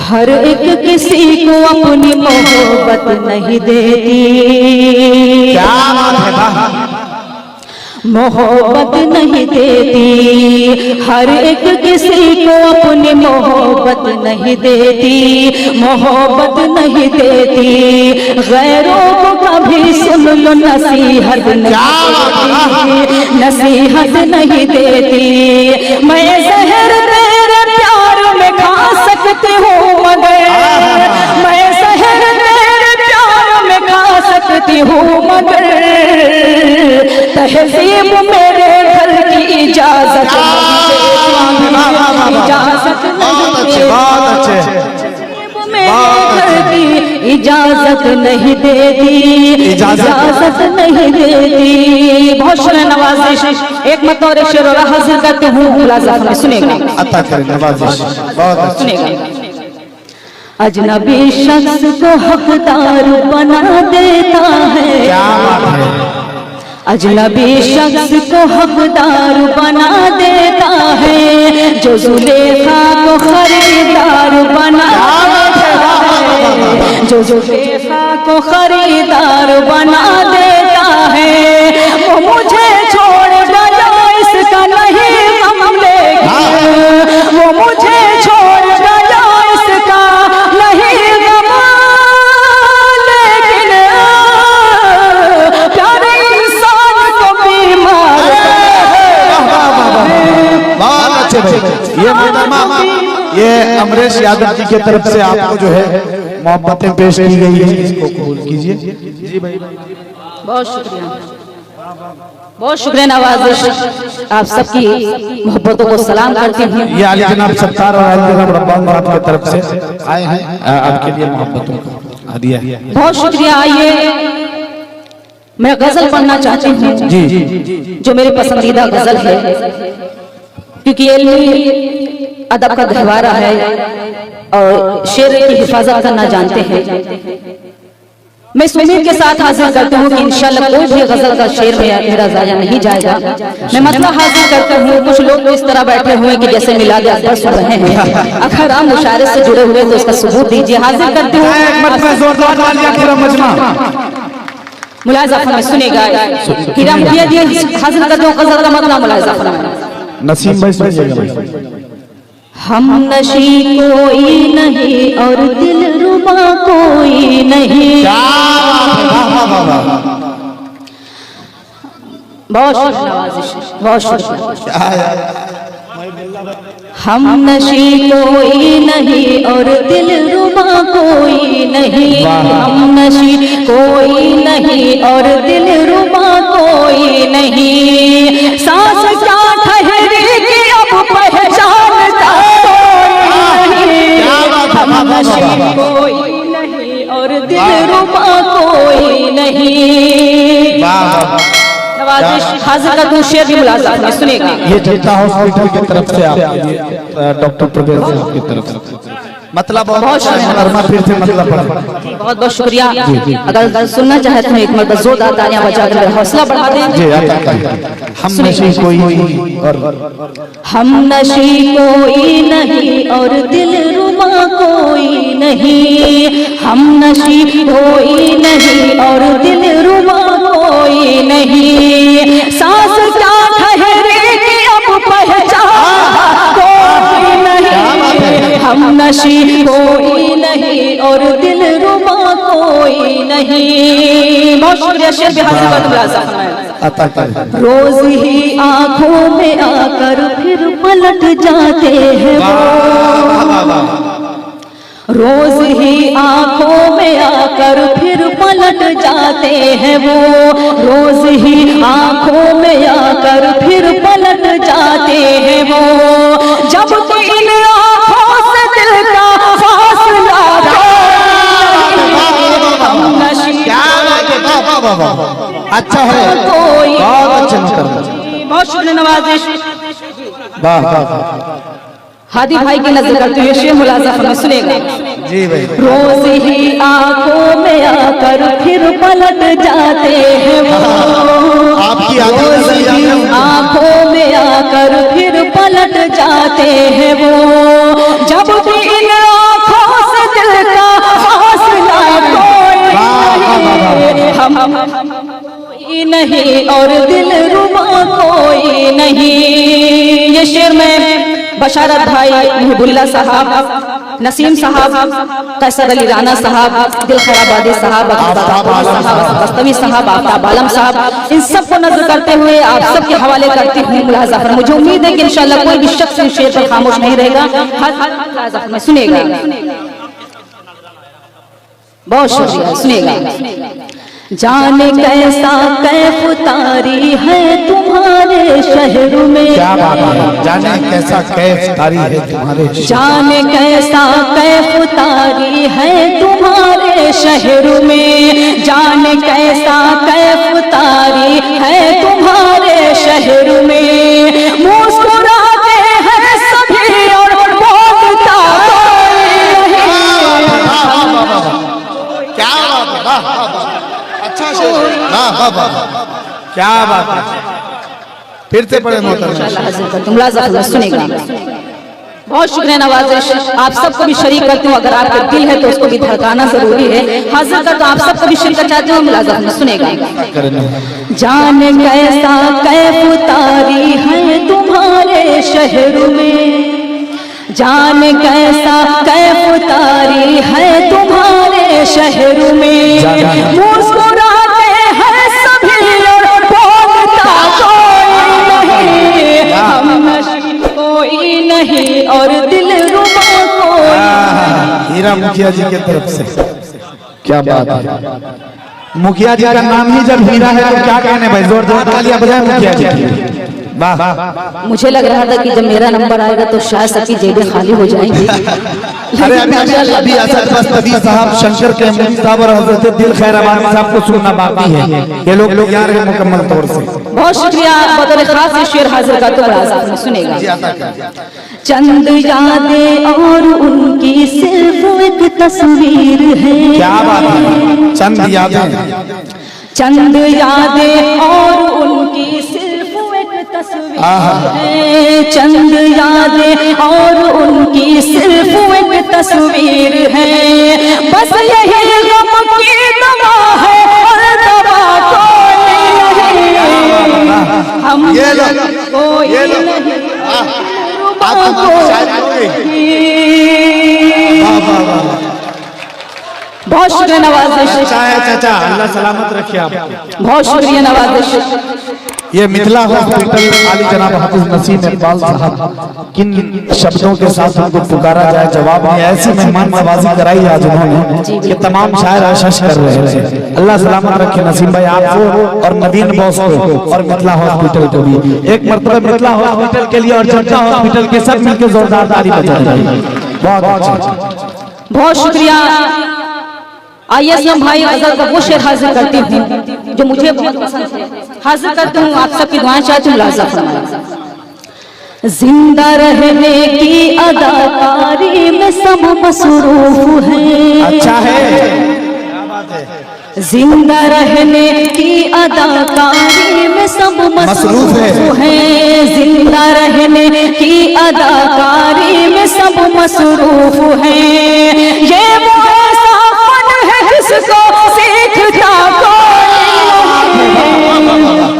हर एक किसी को अपनी मोहब्बत नहीं देती। क्या बात है, मोहब्बत नहीं देती। हर एक किसी को अपनी मोहब्बत नहीं देती। मोहब्बत नहीं देती। गैरों को कभी सुन लो नसीहत नसीहत नहीं देती। मैं जहर तेरे प्यार में खा सकती हूँ मगर मैं जहर तेरे प्यार में खा सकती हूँ मगर तहजीब मेरे घर की इजाजत इजाजत नहीं देती। इजाजत नहीं देती। बहुत शुक्रिया नवाजिश। एक मत और शेर और हाजिर करते हूँ मुलाज़ात में सुनेगा। अता करें नवाजिश बहुत सुनेगा। अजनबी शख्स को हकदार बना देता है। क्या बात है। अजनबी शख्स को हकदार बना देता है। जो जुलेखा को खरीदार बना देता है। जो जुलेखा को खरीदार बना देता है। वो मुझे छोड़ गया इसका नहीं गम लेगी। वो मुझे छोड़ गया इसका नहीं गम लेकिन प्यारे इंसान को बीमार। बहुत अच्छे भाई। ये मोहतरमा ये अमरेश यादव जी की तरफ से आपको जो है मोहब्बतें पेश की गई है, इसको कबूल कीजिए। जी भाई बहुत शुक्रिया। बहुत शुक्रिया नवाजिश। आप सबकी मोहब्बतों को सलाम करते हैं। ये अली जनाब सत्तार और अली जनाब रब्बान आपकी तरफ से आए हैं आपके लिए मोहब्बतों का हदिया। बहुत शुक्रिया। आइए मैं गजल पढ़ना चाहती हूँ जी जो मेरी पसंदीदा गजल है क्योंकि ये अदब का गहवारा है और शेर की हिफाजत करना जानते हैं। मैं इस उम्मीद के साथ हाजिर करती हूँ कि इंशाल्लाह कोई भी गजल का शेर मेरा जाया नहीं जाएगा। मैं मतलब हाजिर करती हूँ। कुछ लोग इस तरह बैठे हुए कि जैसे मिलाद अकबर सुन रहे हैं। अगर आप मुशायरे से जुड़े हुए तो उसका सबूत दीजिए। हाजिर करती हूँ मुलाज़ा फरमाएं। सुनेगा हाजिर करते हूँ गजल का मतलब मुलाज़ा फरमाएं। नसीम भाई सुनिएगा भाई। हम नशी कोई नहीं और दिल रुबा कोई नहीं। बहुत बहुत शुक्रिया। हम नशी कोई नहीं और दिल रुबा कोई नहीं। हम नशी कोई नहीं और दिल रुबा कोई नहीं। सांस क्या ठहरी कि अब पहचानता हम नशी कोई नहीं और दिल रुबा कोई नहीं। नवाजिश हाजिर का दूसरे भी मुलाज़ात में सुनेगा। ये जनता हॉस्पिटल की तरफ से आप डॉक्टर प्रवेश साहब की तरफ से मतलब बहुत बहुत शुक्रिया। अगर सुनना चाहते हैं एक मरतबा जोरदार तालियां बजाकर मेरा हौसला बढ़ा दें। हम नशी कोई और हम नशी कोई नहीं और दिल रुबा कोई नहीं। हम नशी कोई नहीं और दिल रुबा कोई नहीं। सांस क्या ठहरे कि अब पहचान कोई नहीं। हम नशी कोई नहीं और दिल रुबा कोई नहीं। बहुत शुक्रिया। शेर भी हाजिर कर रोज ही आंखों में आकर फिर पलट जाते हैं वो। रोज ही आंखों में आकर फिर पलट जाते हैं वो। रोज ही आंखों में आकर फिर पलट जाते हैं वो। जब तो इन आंखों से दिल का फासला अच्छा है। बहुत अच्छा बहुत शुक्रिया नवाजिश। हादी भाई की नजर करते हुए शेर मुलाज़ा फरमाएं। सुनेगा जी भाई। रोज ही आंखों में आकर फिर पलट जाते हैं वो। आपकी रोज ही आंखों में आकर फिर पलट जाते हैं वो, जब भी इन आँखों से दिल का फासला कोई कोई नहीं और दिल रुबा कोई नहीं। ये शेर में बशारत भाई, मुहिबुल्लाह साहब, नसीम साहब, कैसर अली राना साहब, दिल खैराबादी साहब, बस्तवी साहब, आफ्ताब आलम साहब, इन सबको नजर करते हुए आप सबके हवाले करती हूँ मुलाजा फरमाइए। मुझे उम्मीद है कि इंशाअल्लाह कोई भी शख्स इस शेर पर खामोश नहीं रहेगा, हर मुलाजा फरमाइए, सुनेगा। बहुत शुक्रिया, सुनेगा। जाने कैसा कैफ तारी है तुम्हारे शहर में, क्या बात है, जाने कैसा कैफ तारी है तुम्हारे, जाने कैसा कैफ तारी है तुम्हारे शहर में, जाने कैसा कैफ तारी है तुम्हारे शहर में, मुस्कुराते हैं सभी और बोलता क्या बात है, अच्छा शेर, क्या बात है, फिर से पढ़े मोहतरम, सुनेगा। बहुत शुक्रिया नवाजिश, आप सबको भी शरीक करती हूँ, अगर आपका दिल है तो उसको भी धड़काना जरूरी है। हाजिर कर तो आप सबको भी शरीक चाहती हूँ, मुलाज़ा सुनेगा। जाने कैसा कैफ तारी है तुम्हारे शहर में, जाने कैसा कैफ तारी है तुम्हारे शहर में, मुस्कुराते हैं सभी और बोलता कोई नहीं, हम नशी कोई नहीं और दिल रुबा कोई। हीरा मुखिया जी की तरफ से, क्या बात है, मुखिया जी का नाम ही जब हीरा है तो क्या कहने भाई, जोरदार तालियां बजाएं मुखिया जी की। वाह, मुझे लग रहा था कि जब मेरा नंबर आएगा तो शायद सबकी जेबें खाली हो जाएंगी। अरे अभी असद बस्तवी साहब, शंकर के अमीरी साहब और हजरत दिल खैराबादी साहब को सुनना बाकी है, ये लोग यार हैं मुकम्मल तौर से। बहुत शुक्रिया, बतौर खास ये शेर हाजिर का तो सुनेगा। चंद यादें और उनकी सिर्फ एक तस्वीर है, क्या बात है, चंद यादें, चंद यादें और उनकी सिर्फ एक तस्वीर है, चंद यादें और उनकी सिर्फ एक तस्वीर है, बस यही गम की दवा है और दवा कोई नहीं, हम कोई नहीं, बहुत शुक्रिया नवाजिश, चाचा अल्लाह सलामत रखे आप, बहुत शुक्रिया नवाजिश। ये मिथिला हॉस्पिटल आली जनाब हाफिज नसीम इकबाल साहब, किन शब्दों के साथ उनको पुकारा जाए जवाब में, ऐसी मेहमान नवाजी कराई आज उन्होंने कि तमाम शायर आशीष कर रहे थे। अल्लाह सलामत रखे नसीम भाई आपको और नदीन बॉस को और मिथिला हॉस्पिटल को भी। एक मरतबा मिथिला हॉस्पिटल के लिए और जनता हॉस्पिटल के सब मिलकर जोरदार ताली बजाएं। बहुत अच्छा, बहुत शुक्रिया। आइए असलम भाई गजल का वो शेर हाजिर करती हूँ जो मुझे बहुत पसंद है, हाजिर करती हूँ, आप सबकी दुआएं चाहती हूँ, मुलाज़ा फरमाइए। जिंदा रहने की अदाकारी में सब मसरूफ है, अच्छा है, जिंदा रहने की अदाकारी में सब मसरूफ है, जिंदा रहने की अदाकारी में सब मसरूफ है, ये वो ऐसा फन है जिसको सीखता कोई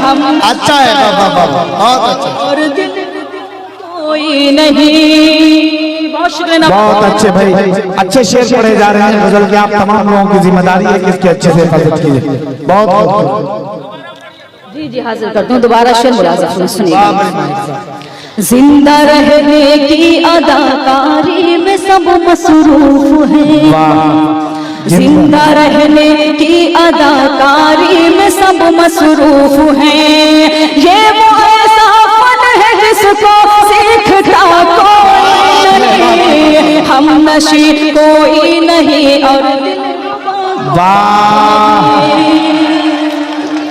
हम, अच्छा है, बहुत अच्छा, और दिल कोई नहीं। बहुत शुक्रिया, बहुत अच्छे भाई, अच्छे शेर पढ़े जा रहे हैं गजल के, आप तमाम लोगों की जिम्मेदारी है कि इसके अच्छे से हिफाजत कीजिए। बहुत जी जी हाजिर करती हूँ दोबारा शेर, मुलाज़ा सुनिएगा। जिंदा रहने की अदाकारी में सब मसरूफ है, जिंदा रहने की अदाकारी में सब मसरूफ हैं, ये वो ऐसा फन है जिसको सीखता कोई नहीं, हम नशी कोई नहीं और वाह,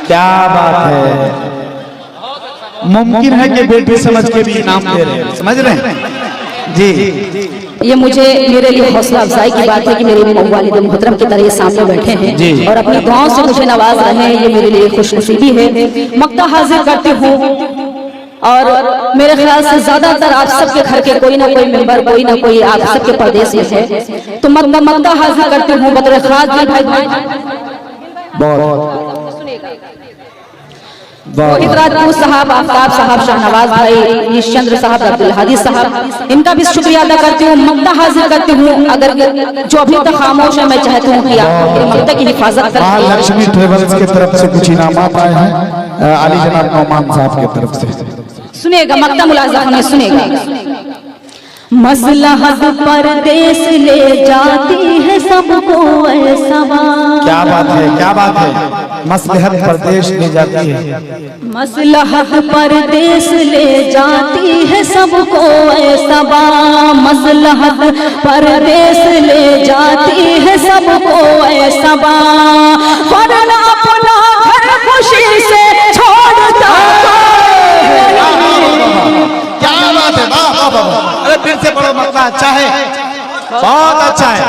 क्या बात है, मुमकिन है कि बेटी समझ के भी इनाम दे रहे हैं, समझ रहे हैं जी। ये मुझे मेरे लिए हौसला अफजाई की बात है कि मेरे वालिद मोहतरम की तरह ये सामने बैठे हैं और अपनी दुआओं से मुझे नवाज रहे हैं, ये मेरे लिए खुशनसीबी है। मक्ता हाजिर करती हूँ और मेरे ख्याल से ज्यादातर आप सबके घर के कोई ना कोई मेंबर, कोई ना कोई आप सबके प्रदेश में है। तो मक्का हाजिर करती हूँ बतौर खास भाई रोहित राजपूत साहब, आफ्ताब साहब, शाहनवाज भाई, निश्चंद्र साहब, अब्दुल हादी साहब, इनका भी शुक्रिया अदा करती हूँ। मक्का हाजिर करती हूँ। अगर जो अभी तक खामोश है, मैं चाहती हूँ कि आप मक्का की हिफाजत करें। लक्ष्मी ट्रेवल्स की तरफ से कुछ इनामात आए हैं आली जनाब नौमान साहब की तरफ से। सुनेगा मक्का मुलाज़ा हमें सुनेगा। मसलहत परदेश ले जाती है सबको ऐसा। क्या बात है, क्या बात है। मसलहत परदेश ले जाती है, मसलहत परदेश ले जाती है सबको ऐसा। मसलहत परदेश ले जाती है सबको ऐसा। वरना अपना घर खुशी से छोड़ता। क्या बात है, वाह वाह वाह। अरे फिर से पढ़ो मक्का, अच्छा है, बहुत अच्छा है।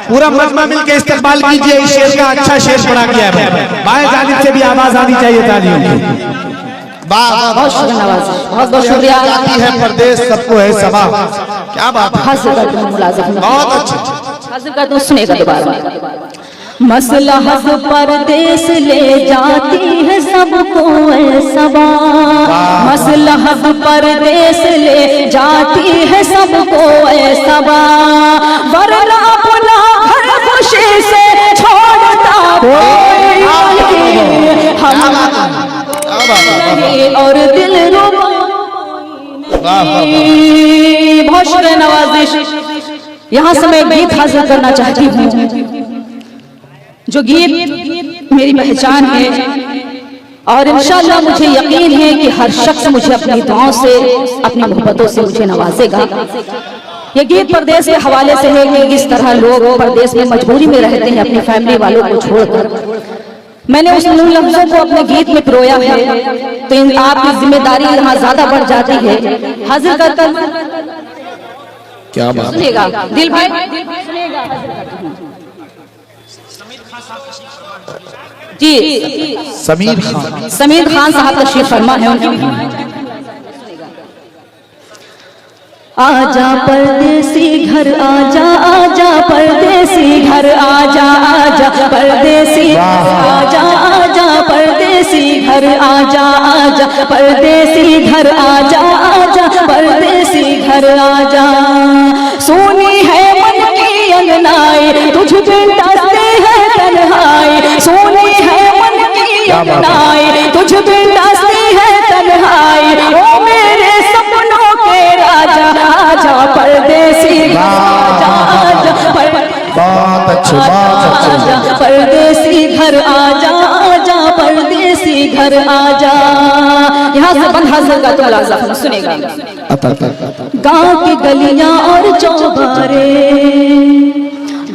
पूरा मजमा मिल के इस्तेमाल कीजिए। इस शेर का अच्छा शेर पढ़ा गया है। बाएं जानिब से भी आवाज आनी चाहिए तालियों की। बहुत शुक्रिया। जाती है परदेश सबको है सबा। क्या बात है, हाजिर कर दूं मुलाज़िम, बहुत अच्छा। हाजिर कर दूं, सुनेगा दोबारा। मसलहत परदेश ले जाती है सबको ऐसा। मसलहत परदेश ले जाती है सबको ऐसा। वरना अपना घर खुशी से छोड़ता कोई हम और दिल रुबा। बहुत शुक्रिया नवाजिश। यहाँ से मैं गीत हासिल करना चाहती हूँ, जो गीत मेरी पहचान है और इंशाअल्लाह मुझे यकीन है कि हर शख्स मुझे अपनी दुआओं से, अपनी मोहब्बतों से मुझे नवाजेगा। ये गीत परदेश के हवाले से है कि किस तरह लोग परदेश में मजबूरी में रहते हैं अपनी फैमिली वालों को छोड़कर। मैंने उस लफ्जों को अपने गीत में पिरोया है, तो आपकी जिम्मेदारी यहाँ ज्यादा बढ़ जाती है। हाजिर कर क्या बात, सुनिएगा दिल भाई, सुनिएगा। जी समीर खान साहब तशरीफ फरमा है। उनकी आजा परदेसी घर आजा, आजा परदेसी घर आजा, आजा परदेसी आजा, आजा परदेसी घर आजा, आजा परदेसी घर आजा, आजा परदेसी घर आजा। सोनी है मन की अंगनाई, तुझ बिन डरते है तन्हाई। सोनी है मन की अंगनाई, तुझ बिन डरती है तन्हाई। ओ मेरे सपनों के राजा, आजा परदेसी आजा, आजा बहुत अच्छे, बहुत अच्छे। परदेसी घर आजा, आजा परदेसी घर आजा। यहाँ से बंद हासिल का तो सुनेगा। गाँव की गलियां और चौबारे,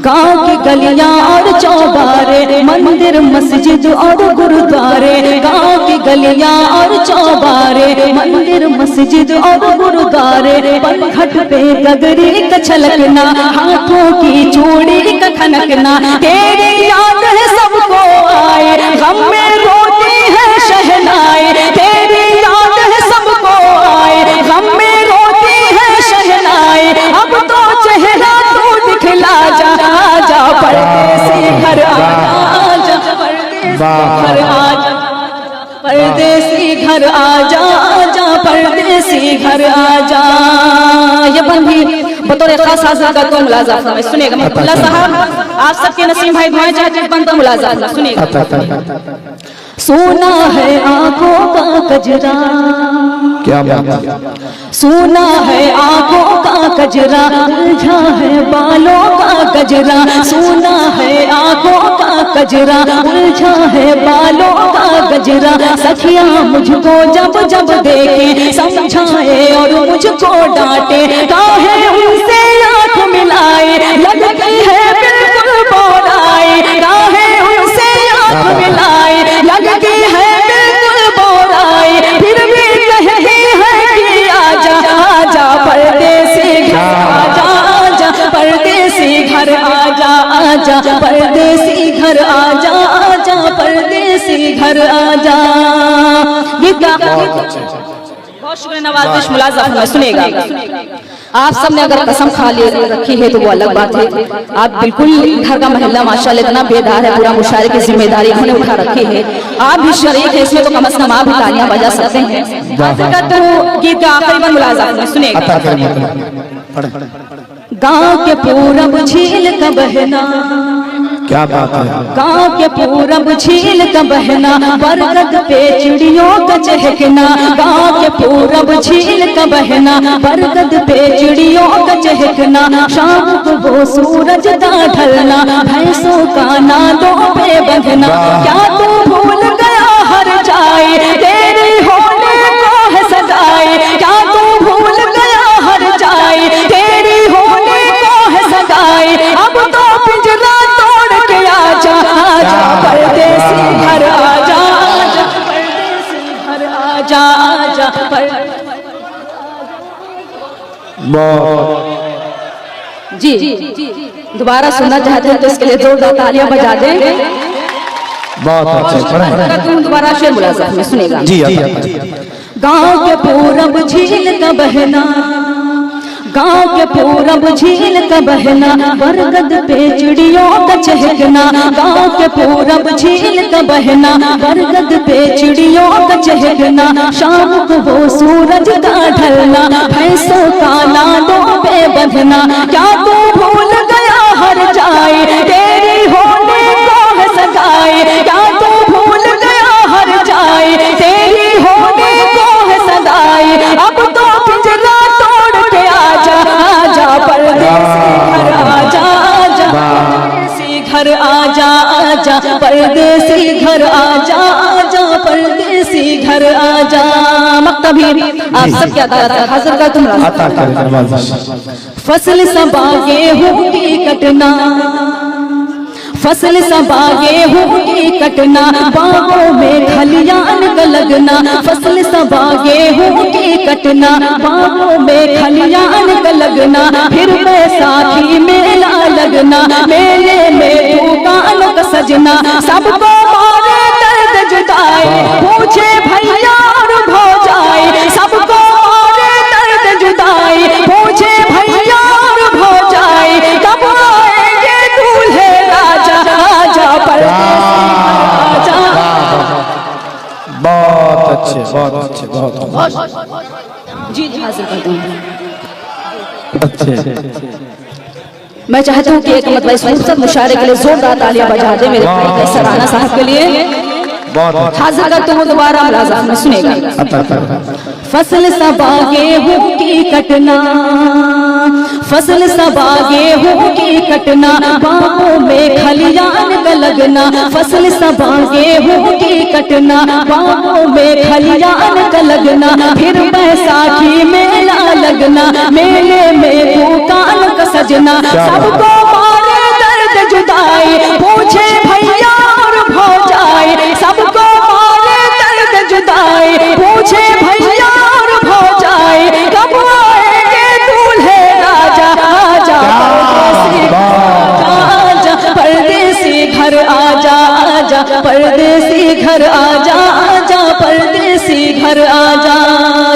गाँव की गलियां और चौबारे, मंदिर मस्जिद और गुरुद्वारे। गाँव की गलियां और चौबारे, मंदिर मस्जिद और गुरुद्वारे। पनघट पे गगरी का छलकना, हाथों की चूड़ी का खनकना। तेरी याद है सबको आए, गम में रोती है शहनाई। तेरी याद है सबको आए, गम में रोती है शहनाई। अब तो चेहरा तू दिखला जा, आजा परदेसी घर आजा, परदेसी घर आजा, परदेसी घर आजा, आजा परदेसी घर आजा। ये बंदी बतौर खास हाजिर का तो मुलाजा सुनेगा। मुल्ला साहब आप सबके नसीम भाई दुआएं चाहते बनता मुलाजा सुनेगा। सोना है आंखों का कजरा, क्या बात, सोना है आंखों का कजरा, उलझा है बालों का गजरा। सोना है आंखों का कजरा, उलझा है बालों का गजरा। सखिया मुझको जब जब देखे, समझाए और मुझको डांटे। काहे उनसे आंख मिलाए, लगती है बिल्कुल बोराई। काहे उनसे आंख मिलाए, लगती है बिल्कुल बोराई। फिर भी कहती है कि आजा, आजा परदेसी घर आजा, आजा परदेसी घर आजा, आजा परदेसी घर आजा, आजा परदेसी घर आजा। गीत बहुत बहुत शुक्रिया नवाज़िश मुलाज़ा में सुनेगा। आप सबने अगर कसम खा ली रखी है तो वो अलग बात है। आप बिल्कुल घर का महिला माशाल्लाह इतना बेदार है, पूरा मुशायरे की जिम्मेदारी उन्होंने उठा रखी है। आप भी शरीक है इसमें, तो कम से कम आप भी तालियां बजा सकते हैं। तो गीत का आखिरी मुलाज़ा में सुनेगा। गाँव के पूरब झील का बहना, क्या बात है, गाँव के पूरब झील का बहना, बरगद पे चिड़ियों का चहकना। गाँव के पूरब झील का बहना, बरगद पे चिड़ियों का चहकना। शाम को वो सूरज का ढलना, भैंसों का नादों पे बंधना। क्या तू भूल गया हर जाए, तेरे होने को है सदाए। क्या तू भूल गया हर जाए, तेरी होने को है सदाए। अब तो पिंजरा तोड़ के आजा, आजा परदेसी घर आजा, आजा परदेसी घर आजा, आजा जी दोबारा सुनना चाहते हैं तो इसके लिए जोरदार तालियां बजा दें। बहुत अच्छे, तुम दोबारा शेर मुलाज़ा में सुनेगा। जी गाँव के पूरब झील का बहना, गाँव के पूरब झील का बहना, बरगद पे चिड़ियों का चहकना। गाँव के पूरब झील का बहना, बरगद पे चिड़ियों का चहकना। शाम को वो सूरज का ढलना, भैंसों का नादों पे बंधना। क्या तू भूल गया हर जाए, तेरी होने को है सगाए। क्या तू भूल गया हर जाए, तेरी होने को है सगाए। अब तो पिंजरा तोड़ के आजा, आजा परदेसी घर आजा, आजा परदेसी घर आजा, आजा परदेसी घर आजा, आजा परदेसी घर आजा। मकतबी आप सबके अदालत हाजिर कर तुम फसल सबा गेहूं की कटना, फसल सबा गेहूं की कटना। बाहों में खलियान का लगना, फसल सबा गेहूं की कटना। बाहों में खलियान का लगना, फिर बैसाखी मेला लगना। मेले में दुकान का सजना, सबको मारे दर्द जुदाई। पूछे भैया और भौजाई, सबको मारे दर्द जुदाई। पूछे भैया और भौजाई, कब आएंगे दूल्हे राजा, आजा परदेसी आजा। बहुत अच्छे, बहुत अच्छे, बहुत जी हाजिर करता हूँ। अच्छे। मैं चाहता हूँ कि एक मतलब इस खूबसूरत मुशायरे के लिए जोरदार तालियां बजा दे मेरे भाई सराना साहब के लिए। हाजिर करते हो दोबारा मुलाज़ा में सुनेगा। फसल सबा गेहूं की कटना, फसल सबा गेहूं की कटना। बाहों में खलियान का लगना, फसल सबा गेहूं की कटना। बाहों में खलियान का लगना, फिर बैसाखी मेला लगना। मेले में दुकान का सजना, सबको मारे दर्द जुदाई। पूछे भैया और भौजाई, सबको मारे दर्द जुदाई। पूछे भैया और भौजाई, कब आएंगे दूल्हे राजा, आजा परदेसी आजा, परदेसी घर आजा, आजा परदेसी घर आजा, आजा परदेसी घर आजा।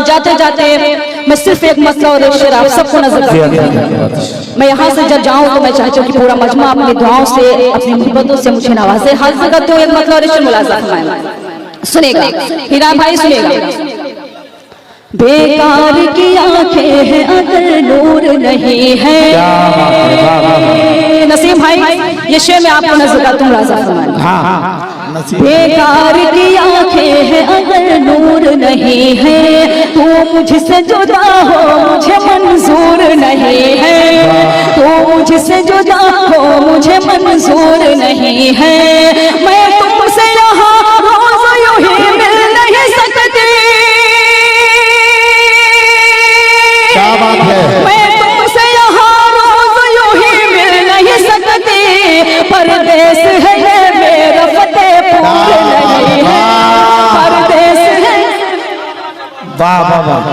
जाते जाते मैं सिर्फ एक मसला और एक शेर आप सबको नजर रखूं। मैं यहाँ से जब जाऊँ तो मैं चाहती हूँ कि पूरा मजमा अपनी दुआओं से, अपनी मोहब्बतों से मुझे नवाजे। हाजिर करते हो एक मतलब और एक शेर मुलाज़ा सुनेगा हीरा भाई, सुनेगा। बेकार की आंखें हैं अगर नूर नहीं है। नसीम भाई ये शेर मैं आपको नजर करता हूँ राजा फरमाएं। बेकार की आंखें हैं अगर नूर नहीं है, तू मुझसे जुदा हो मुझे मंजूर नहीं है। तू मुझसे जुदा हो मुझे मंजूर नहीं है। मैं तुमसे यहाँ रोज यूं ही मिल नहीं सकती। क्या बात है, मैं तुमसे यहाँ रोज यूं ही मिल नहीं सकती। परदेस है ये मेरा फतेहपुर नहीं है, परदेस है। वाह वाह वाह,